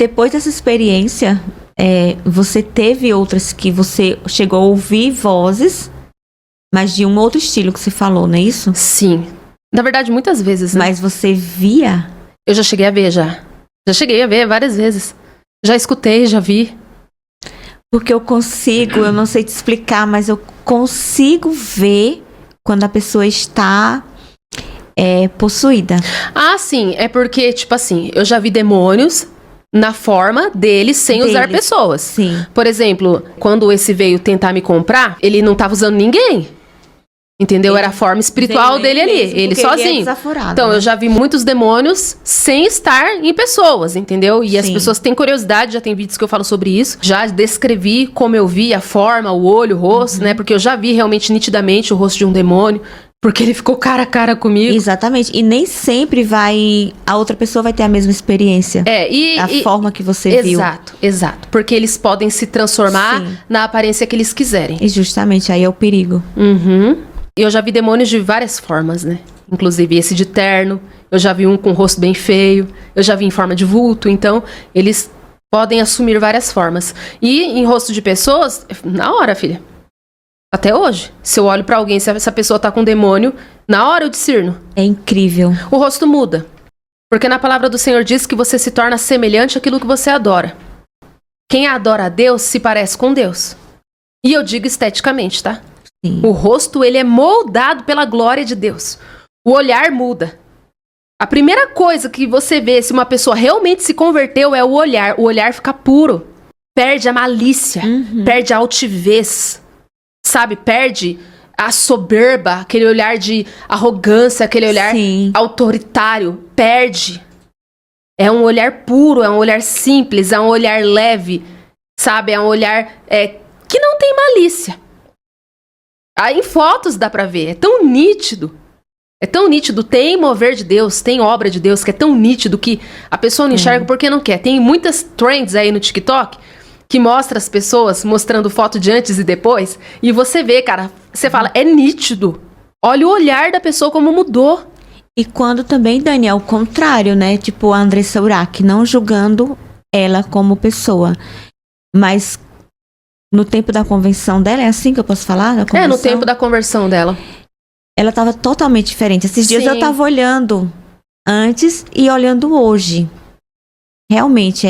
Depois dessa experiência, você teve outras que você chegou a ouvir vozes, mas de um outro estilo que você falou, não é isso? Sim. Na verdade, muitas vezes, né? Mas você via? Eu já cheguei a ver, já. Já cheguei a ver várias vezes. Já escutei, já vi. Porque eu não sei te explicar, mas eu consigo ver quando a pessoa está possuída. Ah, sim. É porque, tipo assim, eu já vi demônios na forma deles sem usar pessoas. Sim. Por exemplo, quando esse veio tentar me comprar, ele não tava usando ninguém. Entendeu? Era a forma espiritual dele ali. Ele sozinho. Ele é desaforado, então, né? eu já vi muitos demônios sem estar em pessoas, entendeu? E as Sim. pessoas têm curiosidade, já tem vídeos que eu falo sobre isso. Já descrevi como eu vi a forma, o olho, o rosto, né? Porque eu já vi realmente nitidamente o rosto de um demônio. Porque ele ficou cara a cara comigo. Exatamente. E nem sempre a outra pessoa vai ter a mesma experiência. A forma que você viu. Exato. Porque eles podem se transformar na aparência que eles quiserem. E justamente aí é o perigo. Uhum. E eu já vi demônios de várias formas, né? Inclusive esse de terno. Eu já vi um com o rosto bem feio. Eu já vi em forma de vulto. Então, eles podem assumir várias formas. E em rosto de pessoas, na hora, filha. Até hoje. Se eu olho pra alguém, se essa pessoa tá com demônio, na hora eu discerno. É incrível. O rosto muda. Porque na palavra do Senhor diz que você se torna semelhante àquilo que você adora. Quem adora a Deus se parece com Deus. E eu digo esteticamente, tá? Sim. O rosto, ele é moldado pela glória de Deus. O olhar muda. A primeira coisa que você vê se uma pessoa realmente se converteu é o olhar. O olhar fica puro. Perde a malícia. Perde a altivez. Sabe? Perde a soberba. Aquele olhar de arrogância. Aquele olhar autoritário. Perde. É um olhar puro. É um olhar simples. É um olhar leve. Sabe? É um olhar que não tem malícia. Aí em fotos dá pra ver, é tão nítido. É tão nítido, tem mover de Deus, tem obra de Deus, que é tão nítido que a pessoa não enxerga porque não quer. Tem muitas trends aí no TikTok que mostra as pessoas mostrando foto de antes e depois. E você vê, cara, você fala, é nítido. Olha o olhar da pessoa como mudou. E quando também, Dani, é o contrário, né? Tipo a Andressa Urach, não julgando ela como pessoa, mas... No tempo da convenção dela, é assim que eu posso falar? No tempo da conversão dela. Ela estava totalmente diferente. Esses dias eu estava olhando antes e olhando hoje. Realmente,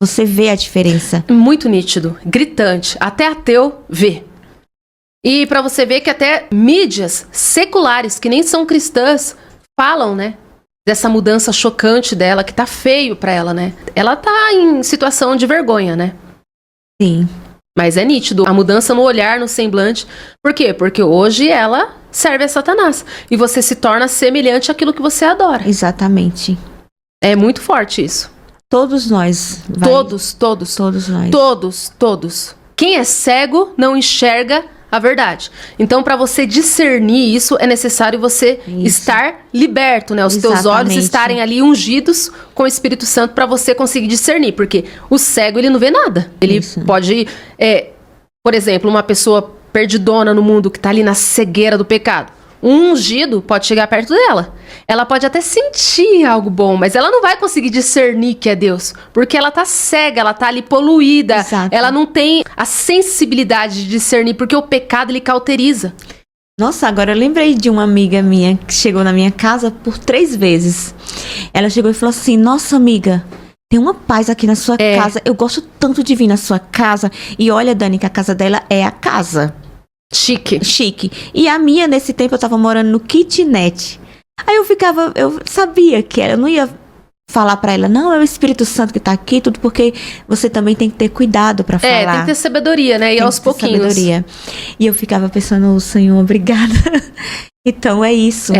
você vê a diferença. Muito nítido, gritante. Até ateu vê. E pra você ver que até mídias seculares, que nem são cristãs, falam, né? Dessa mudança chocante dela, que tá feio pra ela, né? Ela tá em situação de vergonha, né? Sim. Mas é nítido, a mudança no olhar, no semblante. Por quê? Porque hoje ela serve a Satanás. E você se torna semelhante àquilo que você adora. Exatamente. É muito forte isso. Todos nós. Todos nós. Todos. Quem é cego não enxerga a verdade. Então, para você discernir isso, é necessário você estar liberto, né? Os teus olhos estarem ali ungidos com o Espírito Santo para você conseguir discernir. Porque o cego, ele não vê nada. Ele pode... por exemplo, uma pessoa perdidona no mundo que tá ali na cegueira do pecado. Um ungido pode chegar perto dela. Ela pode até sentir algo bom, mas ela não vai conseguir discernir que é Deus. Porque ela tá cega, ela tá ali poluída. Exato. Ela não tem a sensibilidade de discernir, porque o pecado, ele cauteriza. Nossa, agora eu lembrei de uma amiga minha que chegou na minha casa por 3 vezes. Ela chegou e falou assim, nossa amiga, tem uma paz aqui na sua casa. Eu gosto tanto de vir na sua casa. E olha, Dani, que a casa dela é a casa. Chique. E a minha, nesse tempo, eu tava morando no kitnet. Aí eu sabia que eu não ia falar pra ela, não, é o Espírito Santo que tá aqui, tudo porque você também tem que ter cuidado pra falar. Tem que ter sabedoria, né? E aos pouquinhos. Sabedoria. E eu ficava pensando, Senhor, obrigada. Então é isso.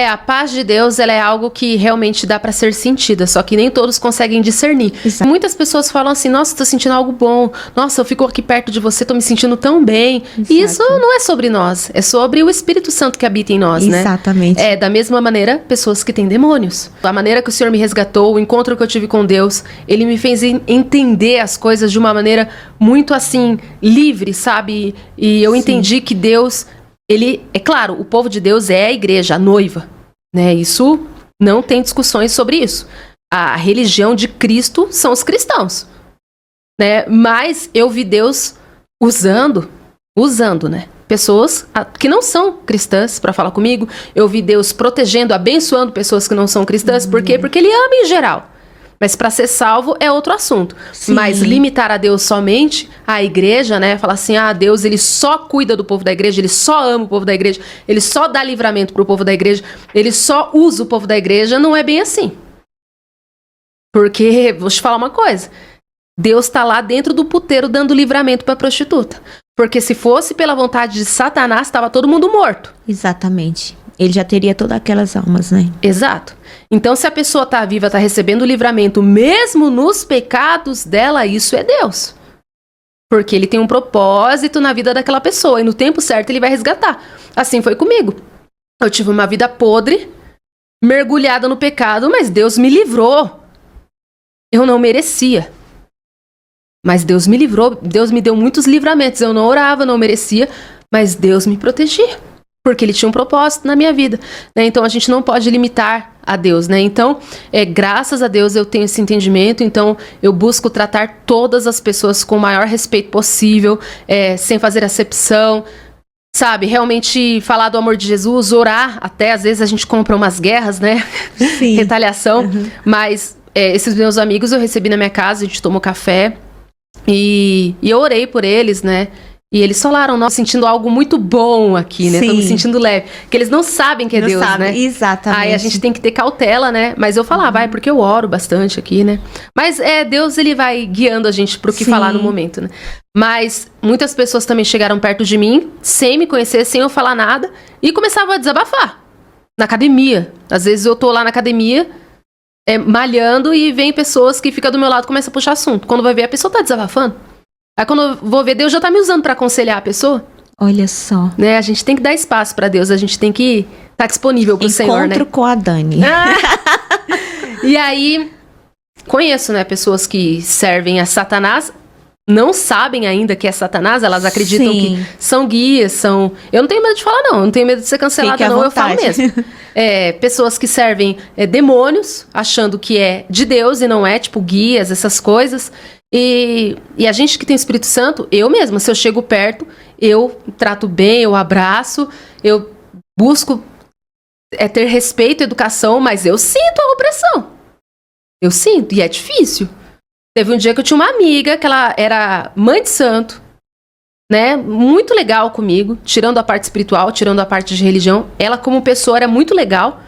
A paz de Deus, ela é algo que realmente dá pra ser sentida, só que nem todos conseguem discernir. Exato. Muitas pessoas falam assim, nossa, tô sentindo algo bom, nossa, eu fico aqui perto de você, tô me sentindo tão bem. Exato. E isso não é sobre nós, é sobre o Espírito Santo que habita em nós, né? Exatamente. Da mesma maneira, pessoas que têm demônios. A maneira que o Senhor me resgatou, o encontro que eu tive com Deus, Ele me fez entender as coisas de uma maneira muito assim, livre, sabe? E eu entendi que Deus... Ele, é claro, o povo de Deus é a igreja, a noiva, né? Isso não tem discussões sobre isso. a religião de Cristo são os cristãos, né? Mas eu vi Deus usando, né? Pessoas que não são cristãs para falar comigo. Eu vi Deus protegendo, abençoando pessoas que não são cristãs. Por quê? Porque Ele ama em geral. Mas para ser salvo é outro assunto. Sim. Mas limitar a Deus somente a igreja, né? Falar assim, Deus, Ele só cuida do povo da igreja, Ele só ama o povo da igreja, Ele só dá livramento pro povo da igreja, Ele só usa o povo da igreja, não é bem assim. Porque, vou te falar uma coisa, Deus tá lá dentro do puteiro dando livramento pra prostituta. Porque se fosse pela vontade de Satanás, estava todo mundo morto. Exatamente. Ele já teria todas aquelas almas, né? Exato. Então, se a pessoa tá viva, tá recebendo livramento, mesmo nos pecados dela, isso é Deus. Porque Ele tem um propósito na vida daquela pessoa. E no tempo certo, Ele vai resgatar. Assim foi comigo. Eu tive uma vida podre, mergulhada no pecado, mas Deus me livrou. Eu não merecia. Mas Deus me livrou, Deus me deu muitos livramentos. Eu não orava, não merecia, mas Deus me protegia. Porque Ele tinha um propósito na minha vida, né? Então a gente não pode limitar a Deus, né? Então, graças a Deus eu tenho esse entendimento. Então eu busco tratar todas as pessoas com o maior respeito possível, sem fazer acepção, sabe? Realmente falar do amor de Jesus, orar. Até às vezes a gente compra umas guerras, né? Sim. Retaliação. Mas esses meus amigos eu recebi na minha casa, a gente tomou café e eu orei por eles, né? E eles falaram, nossa, sentindo algo muito bom aqui, né? Tô me sentindo leve. Porque eles não sabem que é Deus, né? Exatamente. Aí a gente tem que ter cautela, né? Mas eu falava, porque eu oro bastante aqui, né? Mas Deus, Ele vai guiando a gente pro que falar no momento, né? Mas muitas pessoas também chegaram perto de mim, sem me conhecer, sem eu falar nada, e começavam a desabafar. Na academia. Às vezes eu tô lá na academia, malhando, e vem pessoas que ficam do meu lado e começam a puxar assunto. Quando vai ver, a pessoa tá desabafando. Aí quando eu vou ver, Deus já tá me usando pra aconselhar a pessoa. Olha só. Né? A gente tem que dar espaço pra Deus, a gente tem que estar disponível pro Senhor, né? Encontro com a Dani. E aí, conheço, né, pessoas que servem a Satanás, não sabem ainda que é Satanás, elas acreditam que são guias, são... Eu não tenho medo de falar, não, eu não tenho medo de ser cancelada, não, eu falo mesmo. Pessoas que servem demônios, achando que é de Deus e não é, tipo guias, essas coisas. E a gente que tem o Espírito Santo, eu mesma, se eu chego perto, eu trato bem, eu abraço, eu busco ter respeito, educação, mas eu sinto a opressão. Eu sinto, e é difícil. Teve um dia que eu tinha uma amiga, que ela era mãe de santo, né, muito legal comigo, tirando a parte espiritual, tirando a parte de religião. Ela como pessoa era muito legal,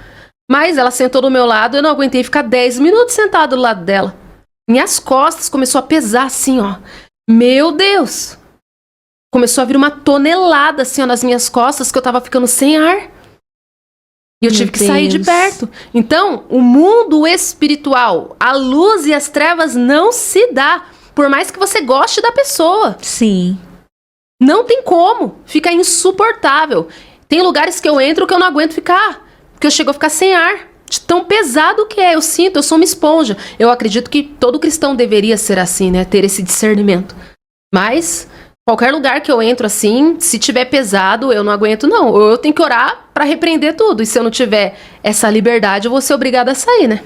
mas ela sentou do meu lado, eu não aguentei ficar 10 minutos sentado do lado dela. Minhas costas começou a pesar assim, ó. Meu Deus! Começou a vir uma tonelada assim, ó, nas minhas costas, que eu tava ficando sem ar. E eu tive que sair de perto. Então, o mundo espiritual, a luz e as trevas não se dá. Por mais que você goste da pessoa. Sim. Não tem como. Fica insuportável. Tem lugares que eu entro que eu não aguento ficar. Porque eu chego a ficar sem ar. De tão pesado que é, eu sinto, eu sou uma esponja. Eu acredito que todo cristão deveria ser assim, né? Ter esse discernimento. Mas, qualquer lugar que eu entro assim, se tiver pesado, eu não aguento, não. Ou eu tenho que orar pra repreender tudo. E se eu não tiver essa liberdade, eu vou ser obrigada a sair, né?